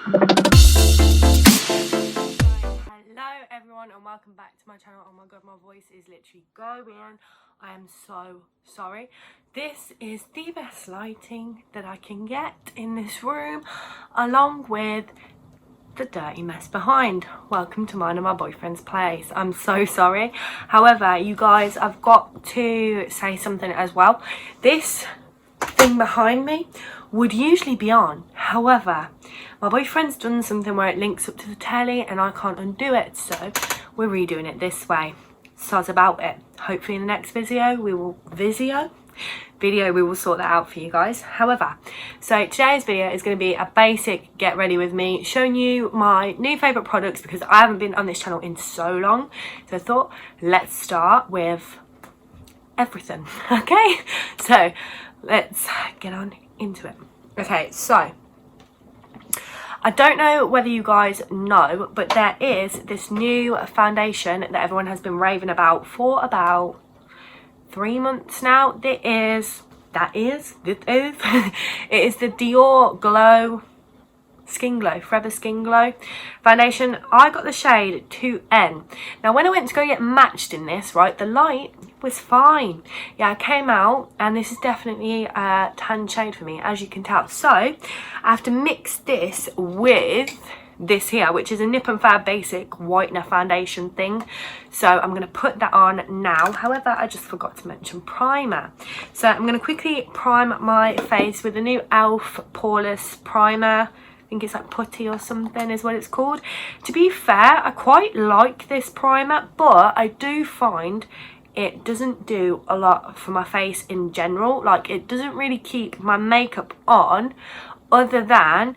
Hello everyone and welcome back to my channel. Oh my god, my voice is literally going. I am so sorry. This is the best lighting that I can get in this room, along with the dirty mess behind. Welcome to mine and my boyfriend's place. I'm so sorry. However, you guys, I've got to say something as well. This thing behind me would usually be on. However, my boyfriend's done something where it links up to the telly and I can't undo it, so we're redoing it this way. Soz about it. Hopefully in the next video we will sort that out for you guys. However, so today's video is going to be a basic get ready with me, showing you my new favourite products because I haven't been on this channel in so long. So I thought, let's start with everything. Okay, so let's get on into it. Okay, so I don't know whether you guys know, but there is this new foundation that everyone has been raving about for about 3 months now. It is the Dior Glow Skin Glow, Forever Skin Glow foundation. I got the shade 2N. Now when I went to go get matched in this, right, the light was fine. Yeah, I came out and this is definitely a tan shade for me, as you can tell. So I have to mix this with this here, which is a Nip and Fab basic whitener foundation thing. So I'm going to put that on now. However, I just forgot to mention primer. So I'm going to quickly prime my face with the new e.l.f. Poreless Primer. I think it's like putty or something is what it's called. To be fair, I quite like this primer, but I do find it doesn't do a lot for my face in general. Like, it doesn't really keep my makeup on other than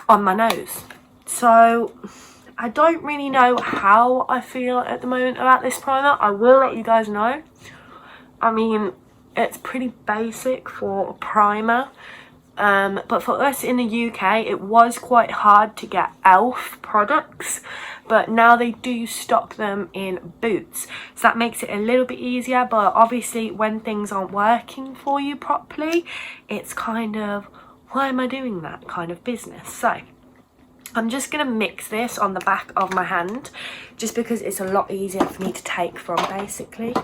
on my nose. So I don't really know how I feel at the moment about this primer. I will let you guys know. I mean, it's pretty basic for a primer. But for us in the UK, it was quite hard to get e.l.f. products, but now they do stock them in Boots, so that makes it a little bit easier. But obviously when things aren't working for you properly, it's kind of, why am I doing that kind of business? So I'm just going to mix this on the back of my hand just because it's a lot easier for me to take from, basically.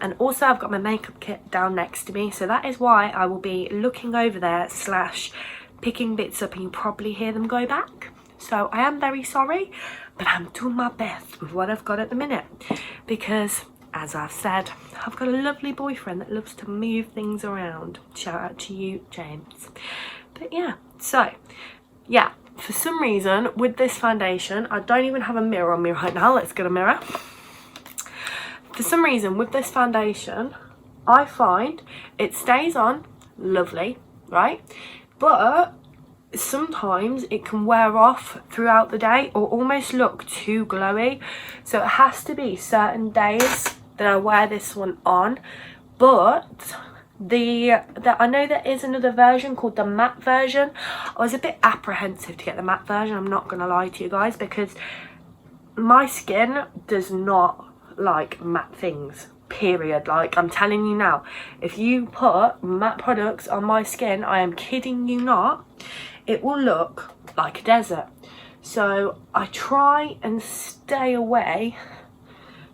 And also I've got my makeup kit down next to me, so that is why I will be looking over there / picking bits up and you probably hear them go back. So I am very sorry, but I'm doing my best with what I've got at the minute because, as I've said, I've got a lovely boyfriend that loves to move things around. Shout out to you, James. But yeah, so yeah. For some reason, with this foundation, I don't even have a mirror on me right now. Let's get a mirror. For some reason, with this foundation, I find it stays on lovely, right? But sometimes it can wear off throughout the day or almost look too glowy. So it has to be certain days that I wear this one on. But I know there is another version called the matte version. I was a bit apprehensive to get the matte version, I'm not gonna lie to you guys, because my skin does not like matte things, period. Like, I'm telling you now, if you put matte products on my skin, I am kidding you not, it will look like a desert. So I try and stay away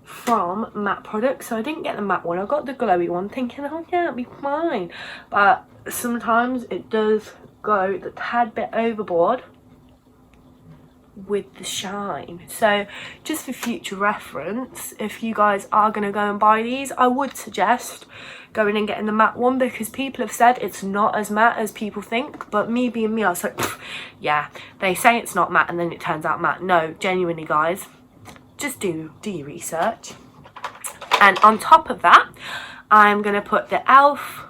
from matte products. So I didn't get the matte one, I got the glowy one thinking, oh yeah, it'll be fine. But sometimes it does go the tad bit overboard with the shine. So just for future reference, if you guys are going to go and buy these, I would suggest going and getting the matte one, because people have said it's not as matte as people think. But me being me, I was like, yeah, they say it's not matte and then it turns out matte. No, genuinely guys, just do your research. And on top of that, I'm going to put the e.l.f.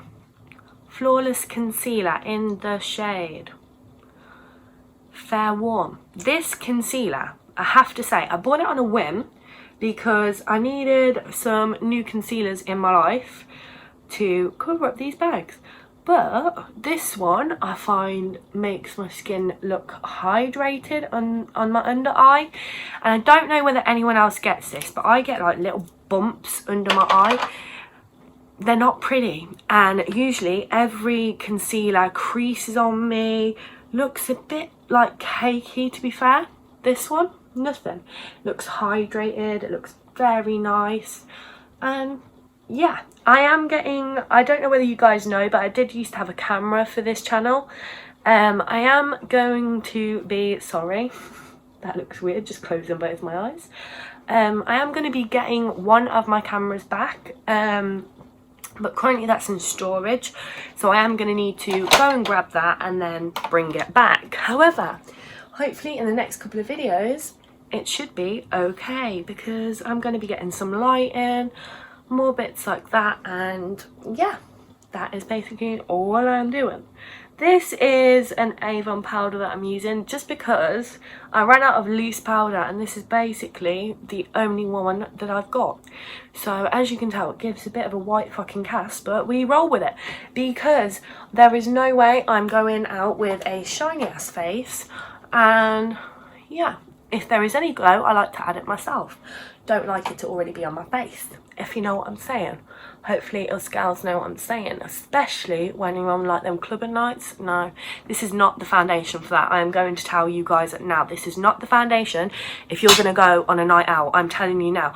Flawless Concealer in the shade Fair Warm. This concealer, I have to say, I bought it on a whim because I needed some new concealers in my life to cover up these bags. But this one I find makes my skin look hydrated on my under eye. And I don't know whether anyone else gets this, but I get like little bumps under my eye. They're not pretty, and usually every concealer creases on me, looks a bit like cakey, to be fair. This one, nothing. Looks hydrated, it looks very nice. And yeah, I am getting, I don't know whether you guys know, but I did used to have a camera for this channel. I am going to be, sorry, that looks weird, just closing both my eyes. I am going to be getting one of my cameras back, but currently that's in storage, so I am going to need to go and grab that and then bring it back. However, hopefully in the next couple of videos it should be okay, because I'm going to be getting some lighting, more bits like that, and yeah, that is basically all I'm doing. This is an Avon powder that I'm using just because I ran out of loose powder, and this is basically the only one that I've got. So as you can tell, it gives a bit of a white fucking cast, but we roll with it because there is no way I'm going out with a shiny ass face. And yeah, if there is any glow, I like to add it myself. Don't like it to already be on my face, if you know what I'm saying. Hopefully us gals know what I'm saying, especially when you're on like them clubbing nights. No, this is not the foundation for that. I am going to tell you guys now, this is not the foundation if you're going to go on a night out. I'm telling you now.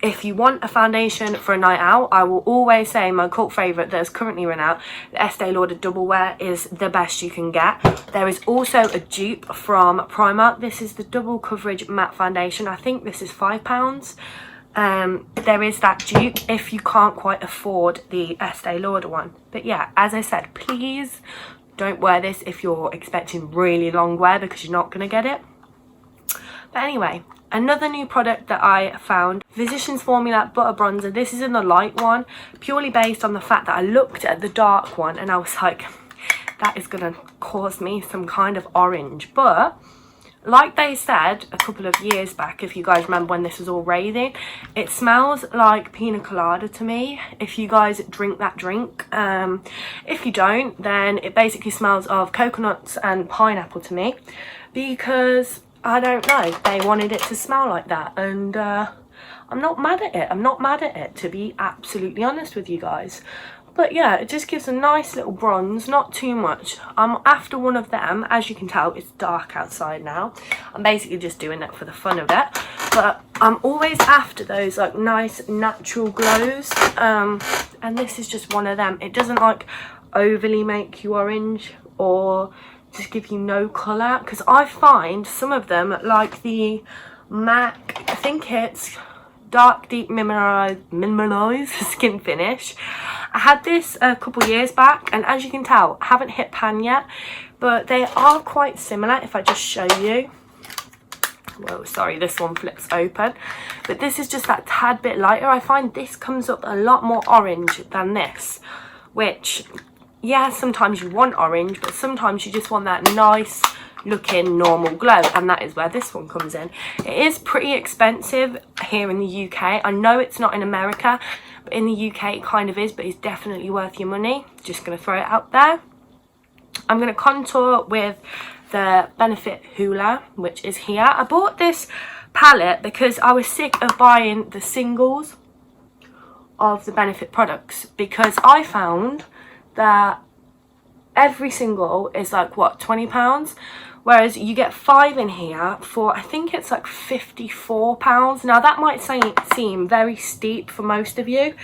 If you want a foundation for a night out, I will always say my cult favourite that is currently run out, the Estee Lauder Double Wear, is the best you can get. There is also a dupe from Primark. This is the Double Coverage Matte Foundation. I think this is £5. There is that dupe if you can't quite afford the Estee Lauder one. But yeah, as I said, please don't wear this if you're expecting really long wear, because you're not going to get it. But anyway, another new product that I found, Physicians Formula Butter Bronzer. This is in the light one, purely based on the fact that I looked at the dark one and I was like, that is going to cause me some kind of orange. But like they said a couple of years back, if you guys remember when this was all raving, it smells like pina colada to me, if you guys drink that drink. If you don't, then it basically smells of coconuts and pineapple to me, because I don't know, they wanted it to smell like that, and I'm not mad at it. I'm not mad at it, to be absolutely honest with you guys. But yeah, it just gives a nice little bronze, not too much. I'm after one of them. As you can tell, it's dark outside now. I'm basically just doing it for the fun of it. But I'm always after those like nice natural glows. And this is just one of them. It doesn't like overly make you orange or just give you no colour, because I find some of them, like the MAC, I think it's Dark Deep Mineralized Skin Finish. I had this a couple years back, and as you can tell, I haven't hit pan yet, but they are quite similar. If I just show you, whoa, sorry, this one flips open, but this is just that tad bit lighter. I find this comes up a lot more orange than this, which, yeah, sometimes you want orange, but sometimes you just want that nice looking normal glow, and that is where this one comes in. It is pretty expensive here in the UK. I know it's not in America, but in the UK it kind of is, but it's definitely worth your money. Just going to throw it out there. I'm going to contour with the Benefit Hoola, which is here. I bought this palette because I was sick of buying the singles of the Benefit products, because I found that every single is like, what, £20, whereas you get 5 in here for, I think it's like £54. Now that might seem very steep for most of you,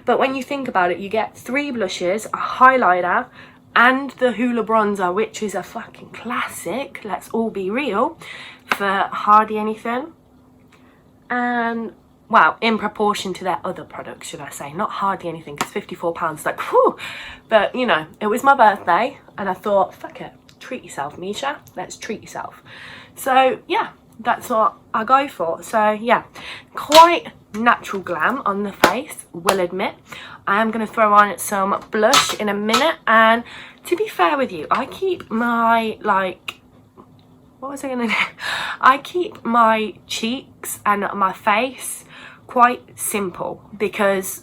but when you think about it, you get 3 blushes, a highlighter, and the Hoola bronzer, which is a fucking classic, let's all be real, for hardly anything. And well, in proportion to their other products, should I say. Not hardly anything, because £54 is like, whew. But, you know, it was my birthday, and I thought, fuck it, treat yourself, Misha. Let's treat yourself. So, yeah, that's what I go for. So, yeah, quite natural glam on the face, will admit. I am going to throw on some blush in a minute, and to be fair with you, I keep my, like, what was I going to do? I keep my cheeks and my face quite simple, because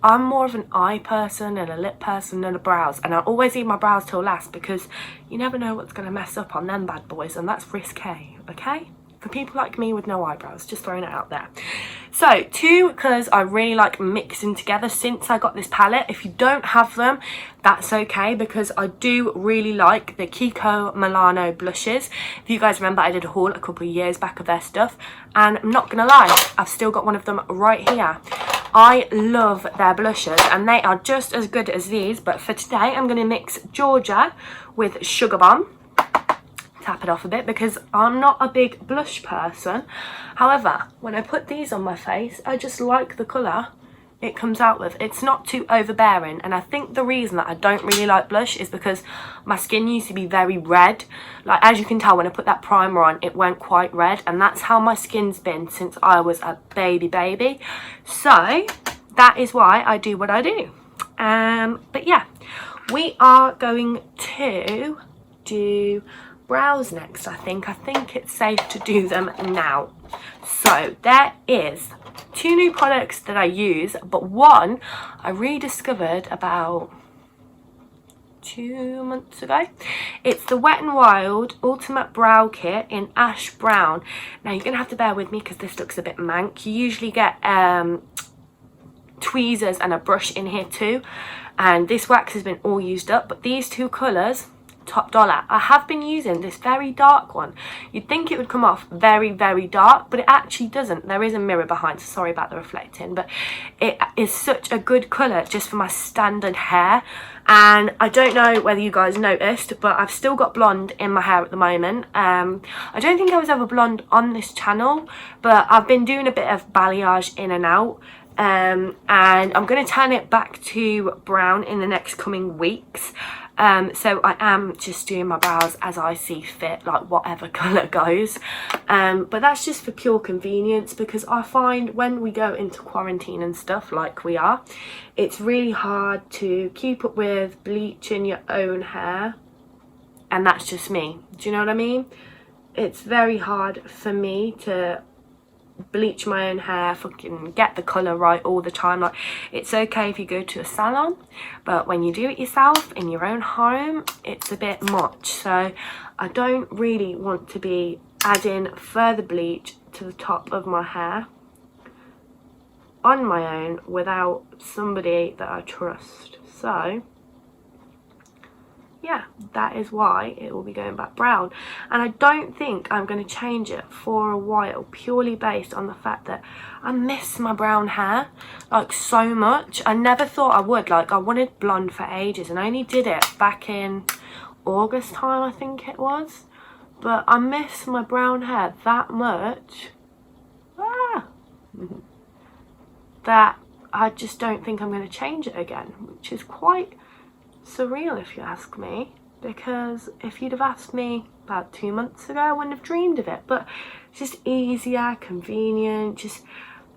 I'm more of an eye person and a lip person than a brows, and I always leave my brows till last, because you never know what's going to mess up on them bad boys, and that's risque, okay? For people like me with no eyebrows, just throwing it out there. So 2 colours I really like mixing together since I got this palette. If you don't have them, that's okay, because I do really like the Kiko Milano blushes. If you guys remember, I did a haul a couple of years back of their stuff, and I'm not gonna lie, I've still got one of them right here. I love their blushes and they are just as good as these, but for today I'm going to mix Georgia with Sugar Bomb. Tap it off a bit because I'm not a big blush person. However, when I put these on my face, I just like the colour it comes out with. It's not too overbearing, and I think the reason that I don't really like blush is because my skin used to be very red. Like, as you can tell, when I put that primer on, it went quite red, and that's how my skin's been since I was a baby. So that is why I do what I do. But yeah, we are going to do brows next. I think it's safe to do them now. So there is 2 new products that I use, but one I rediscovered about 2 months ago. It's the Wet n Wild Ultimate Brow Kit in Ash Brown. Now you're gonna have to bear with me because this looks a bit mank. You usually get tweezers and a brush in here too, and this wax has been all used up, but these 2 colours, top dollar. I have been using this very dark one. You'd think it would come off very dark, but it actually doesn't. There is a mirror behind, so sorry about the reflecting, but it is such a good colour just for my standard hair. And I don't know whether you guys noticed, but I've still got blonde in my hair at the moment. I don't think I was ever blonde on this channel, but I've been doing a bit of balayage in and out. And I'm going to turn it back to brown in the next coming weeks. So I am just doing my brows as I see fit, like whatever colour goes. But that's just for pure convenience, because I find when we go into quarantine and stuff like we are, it's really hard to keep up with bleaching your own hair. And that's just me. Do you know what I mean? It's very hard for me to bleach my own hair, fucking get the colour right all the time. Like, it's okay if you go to a salon, but when you do it yourself in your own home, it's a bit much. So I don't really want to be adding further bleach to the top of my hair on my own without somebody that I trust. So yeah, that is why it will be going back brown, and I don't think I'm going to change it for a while, purely based on the fact that I miss my brown hair like so much. I never thought I would. Like, I wanted blonde for ages and I only did it back in August time, I think it was, but I miss my brown hair that much that I just don't think I'm going to change it again, which is quite surreal if you ask me, because if you'd have asked me about 2 months ago, I wouldn't have dreamed of it. But it's just easier, convenient, just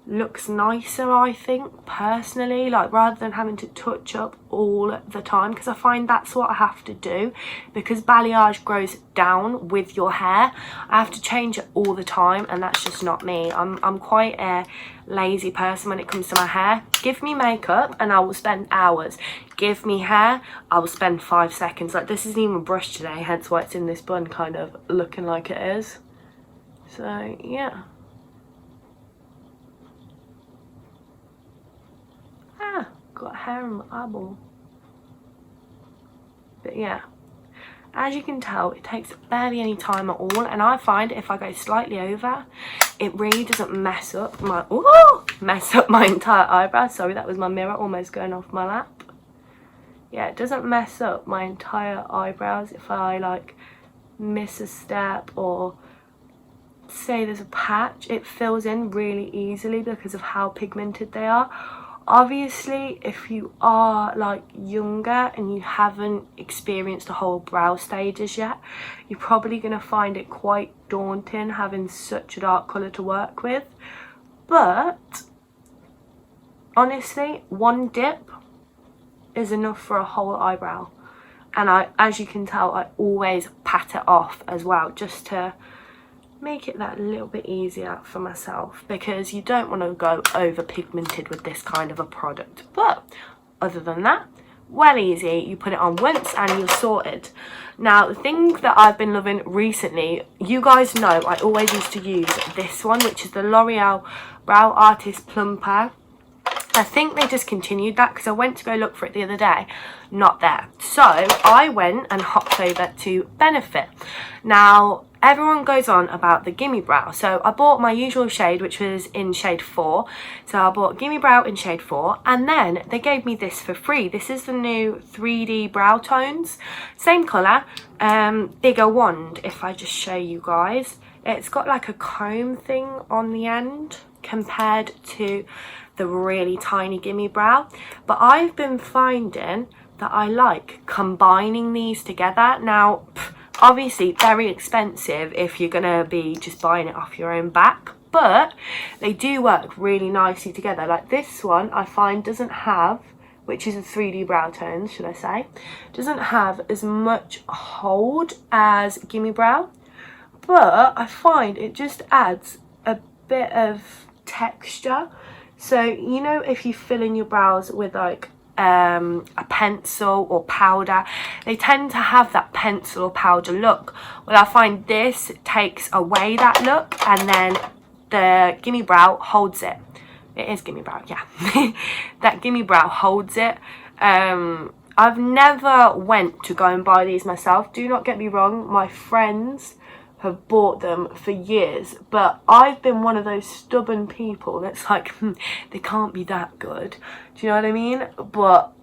looks nicer, I think, personally, like, rather than having to touch up all the time, because I find that's what I have to do, because balayage grows down with your hair. I have to change it all the time, and that's just not me. I'm quite a lazy person when it comes to my hair. Give me makeup and I will spend hours. Give me hair, I will spend 5 seconds. Like, this isn't even brushed today, hence why it's in this bun kind of looking like it is. So yeah. Got hair in my eyeball. But yeah, as you can tell, it takes barely any time at all, and I find if I go slightly over, it really doesn't mess up my entire eyebrow. Sorry, that was my mirror almost going off my lap. Yeah, it doesn't mess up my entire eyebrows if I like miss a step or say there's a patch. It fills in really easily because of how pigmented they are. Obviously, if you are like younger and you haven't experienced the whole brow stages yet, you're probably going to find it quite daunting having such a dark colour to work with. But honestly, one dip is enough for a whole eyebrow. And as you can tell, I always pat it off as well, just to make it that little bit easier for myself, because you don't want to go over pigmented with this kind of a product. But other than that, well easy. You put it on once and you're sorted. Now, the thing that I've been loving recently, you guys know I always used to use this one, which is the L'Oreal Brow Artist Plumper. I think they discontinued that because I went to go look for it the other day, not there. So I went and hopped over to Benefit. Now, everyone goes on about the Gimme Brow, so I bought my usual shade, which was in shade 4. So I bought Gimme Brow in shade 4, and then they gave me this for free. This is the new 3D brow tones, same colour, bigger wand. If I just show you guys, it's got like a comb thing on the end compared to the really tiny Gimme Brow. But I've been finding that I like combining these together. Now, obviously very expensive if you're gonna be just buying it off your own back, but they do work really nicely together. Like this one I find doesn't have, which is a 3D brow tone, should I say, doesn't have as much hold as Gimme Brow, but I find it just adds a bit of texture. So, you know, if you fill in your brows with like a pencil or powder, they tend to have that pencil or powder look. Well, I find this takes away that look, and then the Gimme Brow holds it. It is Gimme Brow, yeah. That Gimme Brow holds it. I've never went to go and buy these myself. Do not get me wrong, my friends have bought them for years, but I've been one of those stubborn people that's like, they can't be that good. Do you know what I mean? But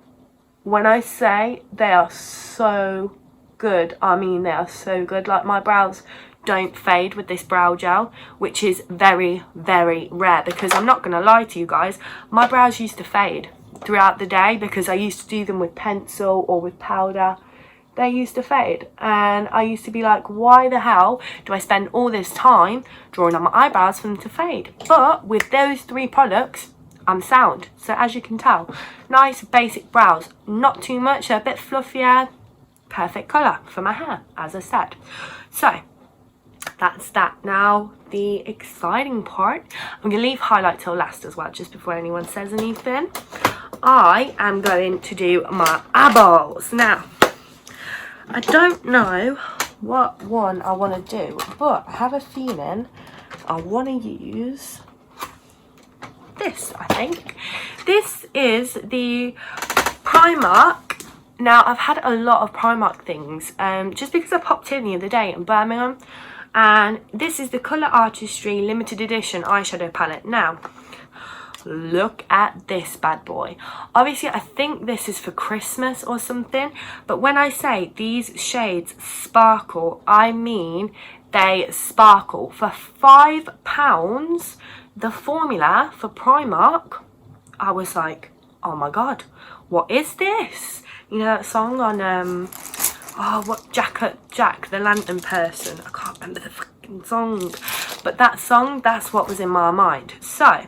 when I say they are so good, I mean they are so good. Like, my brows don't fade with this brow gel, which is very, very rare, because I'm not gonna lie to you guys, my brows used to fade throughout the day because I used to do them with pencil or with powder. They used to fade, and I used to be like, why the hell do I spend all this time drawing on my eyebrows for them to fade? But with those 3 products, I'm sound. So as you can tell, nice basic brows, not too much, a bit fluffier, perfect colour for my hair, as I said. So that's that. Now, the exciting part, I'm going to leave highlight till last as well, just before anyone says anything. I am going to do my eyeballs. Now, I don't know what one I want to do, but I have a feeling I want to use this, I think. This is the Primark. Now, I've had a lot of Primark things, just because I popped in the other day in Birmingham, and this is the Colour Artistry limited edition eyeshadow palette. Now, look at this bad boy. Obviously, I think this is for Christmas or something, but when I say these shades sparkle, I mean they sparkle. For £5, the formula for Primark, I was like, oh my god, what is this? You know that song on oh, what, Jack the Lantern Person, I can't remember the fucking song, but that song, that's what was in my mind. So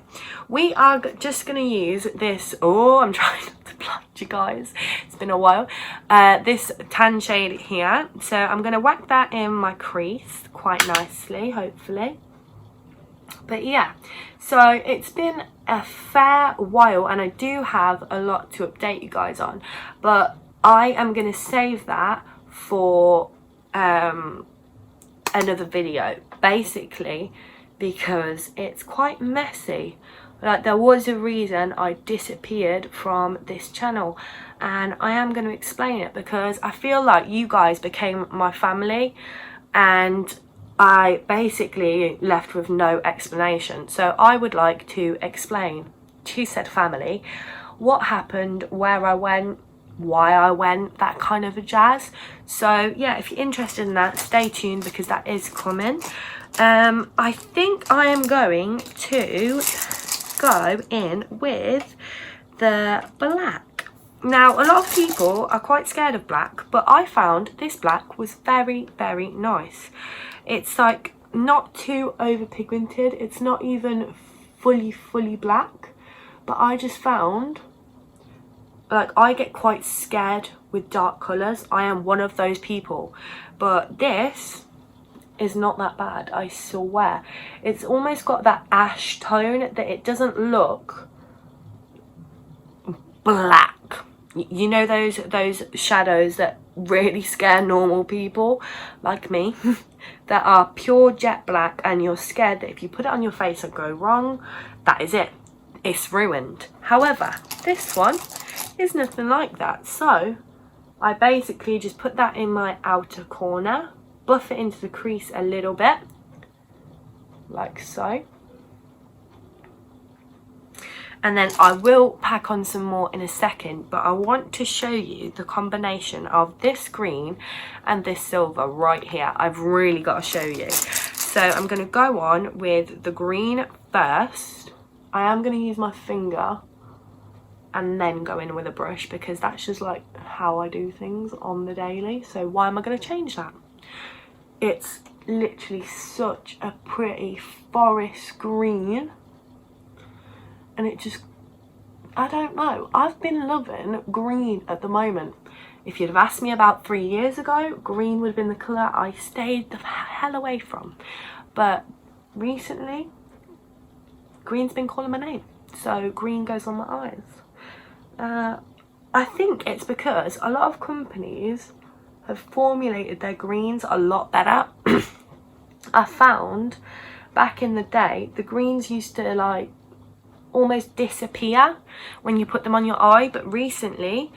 we are just going to use this, oh, I'm trying not to blind you guys, it's been a while, this tan shade here. So I'm going to whack that in my crease quite nicely, hopefully. But yeah, so it's been a fair while, and I do have a lot to update you guys on, but I am going to save that for another video, basically, because it's quite messy. Like, there was a reason I disappeared from this channel, and I am going to explain it because I feel like you guys became my family, and I basically left with no explanation. So I would like to explain to said family what happened, where I went, why I went, that kind of a jazz. So yeah, if you're interested in that, stay tuned because that is coming. I think I am going to go in with the black. Now, a lot of people are quite scared of black, but I found this black was very, very nice. It's like not too over pigmented, it's not even fully black, but I just found, like, I get quite scared with dark colours. I am one of those people, but this is not that bad, I swear. It's almost got that ash tone that it doesn't look black. you know those shadows that really scare normal people like me that are pure jet black, and you're scared that if you put it on your face and go wrong, that is it, it's ruined. However, this one is nothing like that. So I basically just put that in my outer corner, buff it into the crease a little bit, like so. And then I will pack on some more in a second, but I want to show you the combination of this green and this silver right here. I've really got to show you. So I'm going to go on with the green first. I am going to use my finger and then go in with a brush, because that's just like how I do things on the daily. So why am I going to change that? It's literally such a pretty forest green. And it just, I don't know, I've been loving green at the moment. If you'd have asked me about 3 years ago, green would have been the colour I stayed the hell away from. But recently, green's been calling my name. So green goes on my eyes. I think it's because a lot of companies have formulated their greens a lot better. I found back in the day, the greens used to like almost disappear when you put them on your eye, but recently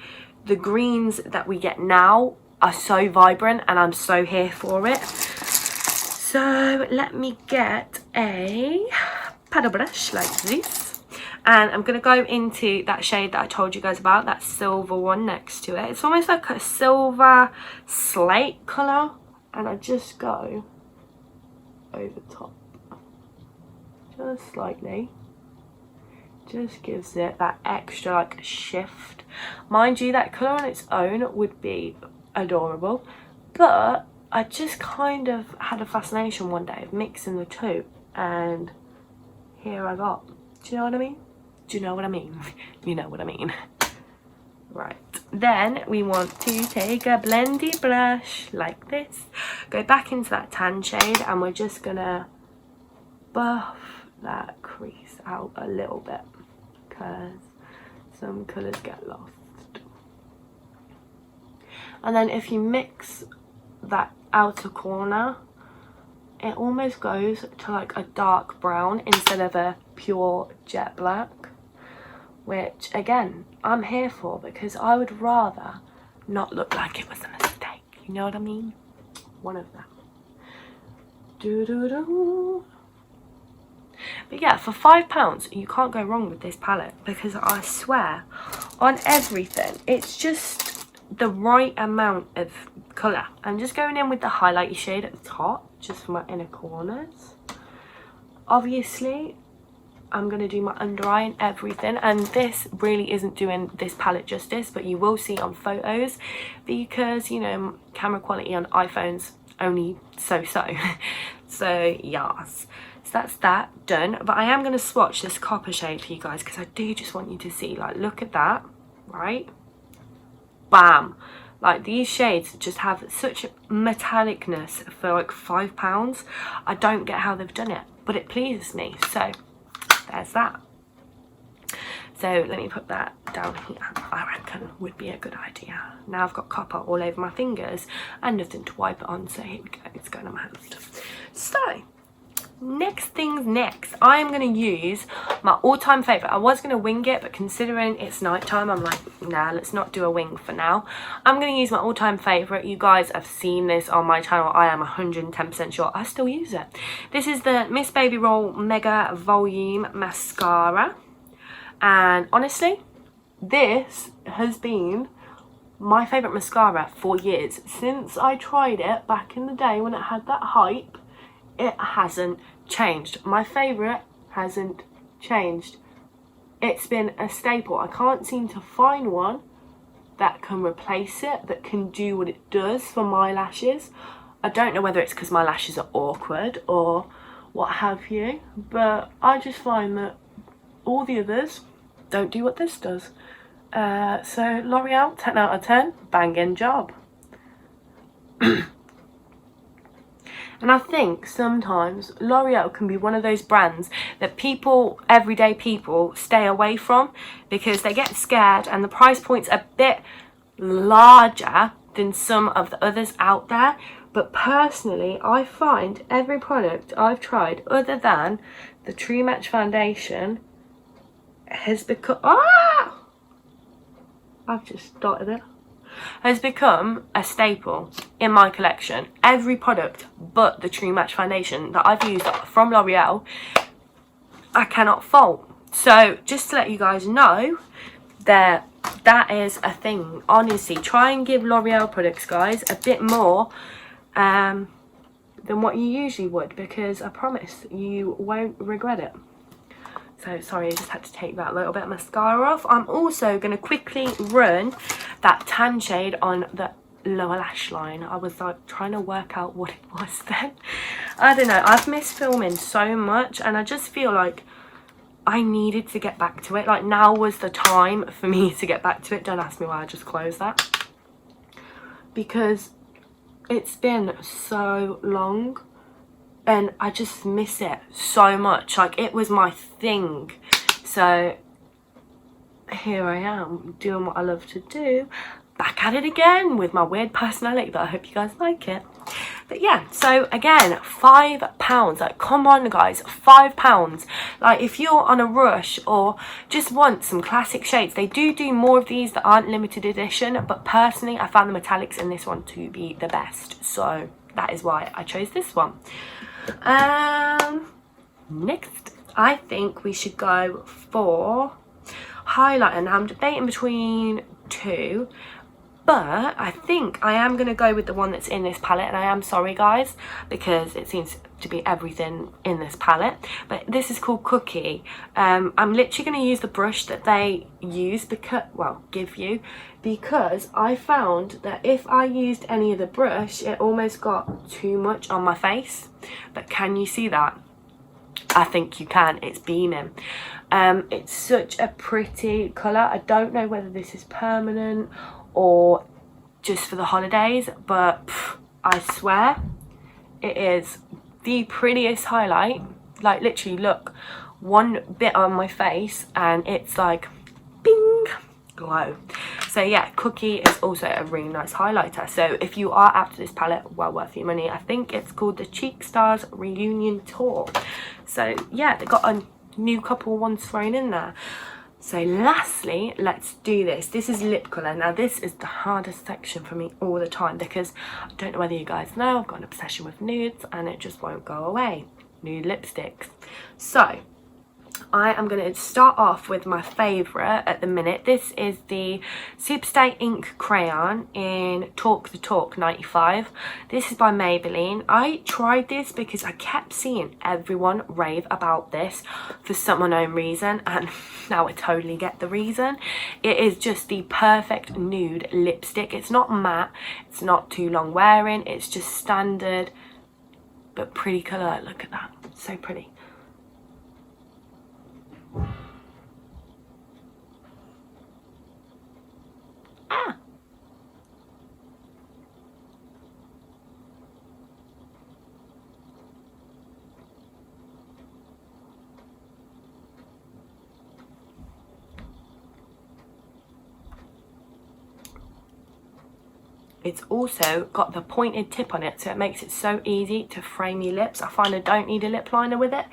the greens that we get now are so vibrant, and I'm so here for it. So let me get a paddle brush like this, and I'm going to go into that shade that I told you guys about, that silver one next to it. It's almost like a silver slate colour, and I just go over top just slightly. Just gives it that extra like shift. Mind you, that colour on its own would be adorable, but I just kind of had a fascination one day of mixing the two, and here I got. Do you know what I mean? Do you know what I mean? You know what I mean. Right, then we want to take a blendy brush like this, go back into that tan shade, and we're just gonna buff that crease out a little bit, because some colours get lost. And then if you mix that outer corner, it almost goes to like a dark brown instead of a pure jet black, which again I'm here for, because I would rather not look like it was a mistake, you know what I mean? One of them. Doo-doo-doo. But yeah, for £5 you can't go wrong with this palette, because I swear on everything it's just the right amount of colour. I'm just going in with the highlighty shade at the top, just for my inner corners. Obviously I'm going to do my under eye and everything, and this really isn't doing this palette justice, but you will see on photos, because you know camera quality on iPhones only so so yes. So that's that done, but I am going to swatch this copper shade for you guys, because I do just want you to see, like, look at that, right? Bam! Like, these shades just have such metallicness for like £5. I don't get how they've done it, but it pleases me. So there's that. So let me put that down here, I reckon would be a good idea. Now I've got copper all over my fingers and nothing to wipe it on, so here we go, it's going on my hands. So next things next, I am going to use my all-time favourite. I was going to wing it, but considering it's night time, I'm like, nah, let's not do a wing for now. I'm going to use my all-time favourite. You guys have seen this on my channel. I am 110% sure I still use it. This is the Miss Baby Roll Mega Volume Mascara. And honestly, this has been my favourite mascara for years. Since I tried it back in the day when it had that hype, it hasn't changed. My favourite hasn't changed. It's been a staple. I can't seem to find one that can replace it, that can do what it does for my lashes. I don't know whether it's because my lashes are awkward or what have you, but I just find that all the others don't do what this does. So L'Oreal, 10 out of 10, banging job. And I think sometimes L'Oreal can be one of those brands that people, everyday people, stay away from because they get scared and the price point's a bit larger than some of the others out there. But personally, I find every product I've tried other than the True Match foundation has become... Ah! I've just started it. Has become a staple in my collection. Every product but the True Match foundation that I've used from L'Oreal, I cannot fault. So just to let you guys know that is a thing. Honestly, try and give L'Oreal products, guys, a bit more than what you usually would, because I promise you won't regret it. So sorry, I just had to take that little bit of mascara off. I'm also going to quickly run that tan shade on the lower lash line. I was like trying to work out what it was then. I don't know, I've missed filming so much and I just feel like I needed to get back to it. Like now was the time for me to get back to it. Don't ask me why I just closed that, because it's been so long and I just miss it so much. Like it was my thing. So here I am doing what I love to do, back at it again with my weird personality, but I hope you guys like it. But yeah, so again, £5. Like come on guys, £5. Like if you're on a rush or just want some classic shades, they do more of these that aren't limited edition, but personally I found the metallics in this one to be the best, so that is why I chose this one. Next I think we should go for highlighter. Now I'm debating between two, but I think I am going to go with the one that's in this palette, and I am sorry guys because it seems to be everything in this palette, but this is called Cookie. I'm literally going to use the brush that they use give you, because I found that if I used any of the brush it almost got too much on my face. But can you see that? I think you can. It's beaming. It's such a pretty colour. I don't know whether this is permanent or just for the holidays, but I swear it is the prettiest highlight. Like literally look, one bit on my face and it's like bing, glow. So yeah, Cookie is also a really nice highlighter. So if you are after this palette, well worth your money. I think it's called the Cheek Stars Reunion Tour. So yeah, they got a new couple ones thrown in there. So lastly, let's do this. This is lip colour. Now this is the hardest section for me all the time because I don't know whether you guys know, I've got an obsession with nudes and it just won't go away. Nude lipsticks. So I am going to start off with my favourite at the minute. This is the Superstay Ink Crayon in Talk the Talk 95. This is by Maybelline. I tried this because I kept seeing everyone rave about this for some unknown reason, and now I totally get the reason. It is just the perfect nude lipstick. It's not matte, it's not too long wearing, it's just standard but pretty colour. Look at that, so pretty. It's also got the pointed tip on it, so it makes it so easy to frame your lips. I find I don't need a lip liner with it.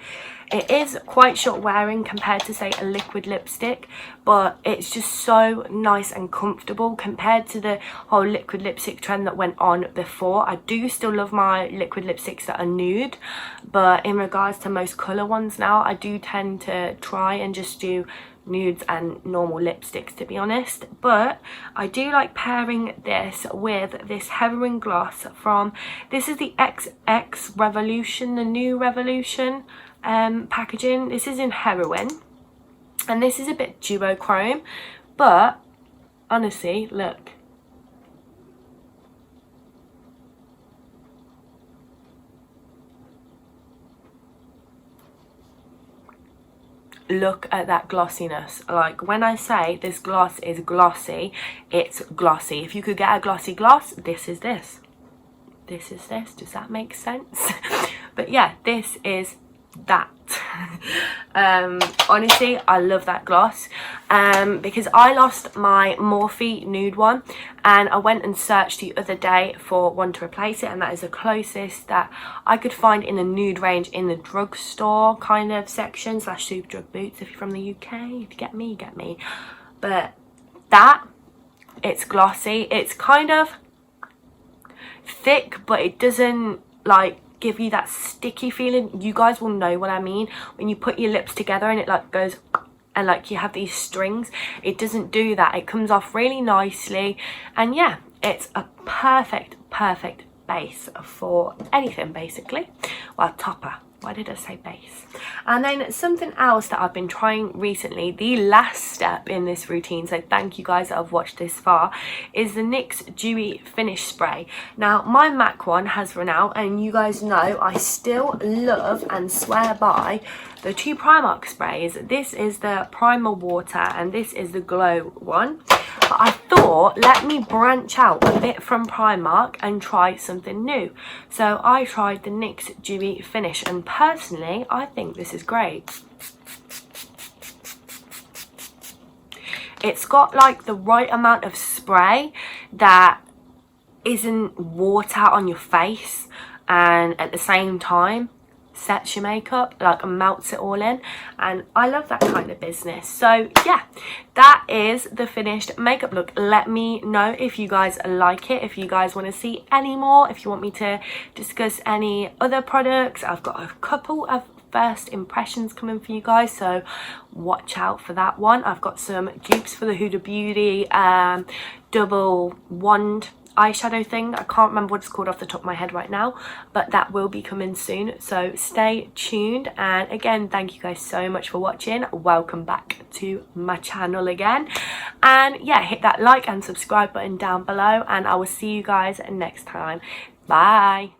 It is quite short wearing compared to say a liquid lipstick, but it's just so nice and comfortable compared to the whole liquid lipstick trend that went on before. I do still love my liquid lipsticks that are nude, but in regards to most colour ones now, I do tend to try and just do nudes and normal lipsticks, to be honest. But I do like pairing this with this heroin gloss from, this is the XX Revolution, the new Revolution packaging. This is in heroin and this is a bit duochrome, but honestly look, look at that glossiness. Like when I say this gloss is glossy, it's glossy. If you could get a glossy gloss, this is this. this is this. Does that make sense? But yeah, this is that. Honestly, I love that gloss because I lost my Morphe nude one, and I went and searched the other day for one to replace it, and that is the closest that I could find in the nude range in the drugstore kind of section / super drug boots if you're from the UK. If you get me, you get me. But that, it's glossy, it's kind of thick, but it doesn't like give you that sticky feeling. You guys will know what I mean when you put your lips together and it like goes and like you have these strings. It doesn't do that. It comes off really nicely, and yeah, it's a perfect base for anything basically. Well, topper. Why did I say base? And then something else that I've been trying recently, the last step in this routine, so thank you guys that have watched this far, is the NYX Dewy Finish Spray. Now, my MAC one has run out, and you guys know I still love and swear by the two Primark sprays. This is the Primer Water, and this is the Glow one. But I thought, let me branch out a bit from Primark and try something new. So I tried the NYX Dewy Finish, and personally, I think this is great. It's got like the right amount of spray that isn't water on your face, and at the same time sets your makeup, like melts it all in, and I love that kind of business. So yeah, that is the finished makeup look. Let me know if you guys like it, if you guys want to see any more, if you want me to discuss any other products. I've got a couple of first impressions coming for you guys, so watch out for that one. I've got some dupes for the Huda Beauty double wand eyeshadow thing. I can't remember what it's called off the top of my head right now, but that will be coming soon, so stay tuned. And again, thank you guys so much for watching. Welcome back to my channel again, and yeah, hit that like and subscribe button down below, and I will see you guys next time. Bye.